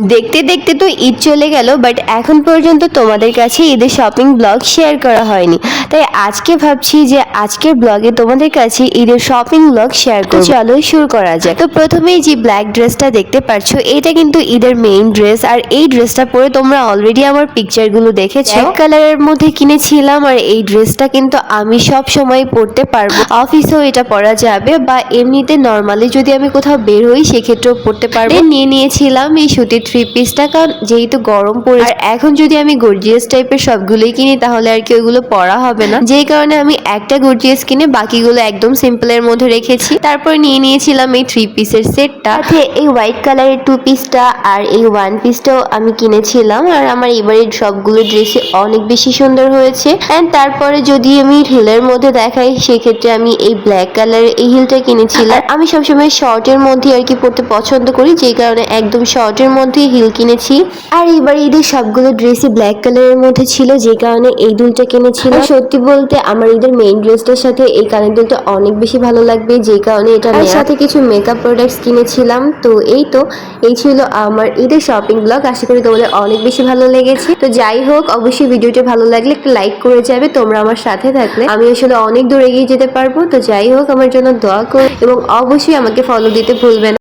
দেখতে দেখতে তো ঈদ চলে গেল, বাট এখন পর্যন্ত তোমাদের কাছে ঈদের শপিং ব্লগ শেয়ার করা হয়নি। তাই আজকে ভাবছি যে আজকের ব্লগে তোমাদের কাছে ঈদের শপিং ব্লগ শেয়ার করব। চলো শুরু করা যাক। তো প্রথমেই যে ব্ল্যাক ড্রেসটা দেখতে পাচ্ছ, এটা কিন্তু ঈদের মেইন ড্রেস। আর এই ড্রেসটা পরে তোমরা অলরেডি আমার পিকচারগুলো দেখেছো। ব্ল্যাক কালারের মধ্যে কিনেছিলাম, আর এই ড্রেসটা কিন্তু আমি সব সময় পরতে পারবো। অফিসেও এটা পরা যাবে, বা এমনিতে নর্মালি যদি আমি কোথাও বের হই সেক্ষেত্রেও পরতে পারবো। নিয়ে নিয়েছিলাম এই সুতির থ্রি পিসটা, কারণ যেহেতু গরম পড়ে আর এখন যদি আমি গর্জিয়াস টাইপের সবগুলোই কিনি তাহলে আর কি ওগুলো পরা হবে না, যেই কারণে আমি একটা গর্জিয়াস কিনে বাকিগুলো একদম সিম্পলের মধ্যে রেখেছি। তারপর নিয়ে নিয়েছিলাম এই থ্রি পিসের সেটটা, এই হোয়াইট কালারের টু পিসটা আর এই ওয়ান পিসটাও আমি কিনেছিলাম। আর আমার এবারের সবগুলো ড্রেসে অনেক বেশি সুন্দর হয়েছে। এন্ড তারপরে যদি আমি হিলের মধ্যে দেখাই সেক্ষেত্রে আমি এই ব্ল্যাক কালারের এই হিলটা কিনেছিলাম। আমি সবসময় শর্টের মধ্যে আর কি পরতে পছন্দ করি, যেই কারণে একদম শর্টের মধ্যে হিল কিনেছি। আর এবার ঈদের সবগুলো ড্রেসই ব্ল্যাক কালারের মধ্যে ছিল, যে কারণে এই দুলটা কিনেছিলাম। সত্যি বলতে আমার ঈদের মেইন ড্রেসটার সাথে এই কানের দুলটা অনেক বেশি ভালো লাগবে, যে কারণে এটা সাথে কিছু মেকআপ প্রোডাক্টস কিনেছিলাম। তো এই ছিল আমার ঈদের শপিং ব্লগ। আশা করি তোমাদের অনেক বেশি ভালো লেগেছে। তো যাই হোক, অবশ্যই ভিডিওটা ভালো লাগলে একটা লাইক করে যাবে। তোমরা আমার সাথে থাকলে আমি আসলে অনেক দূর এগিয়ে যেতে পারবো। তো যাই হোক, আমার জন্য দোয়া করো এবং অবশ্যই আমাকে ফলো দিতে ভুলবে না।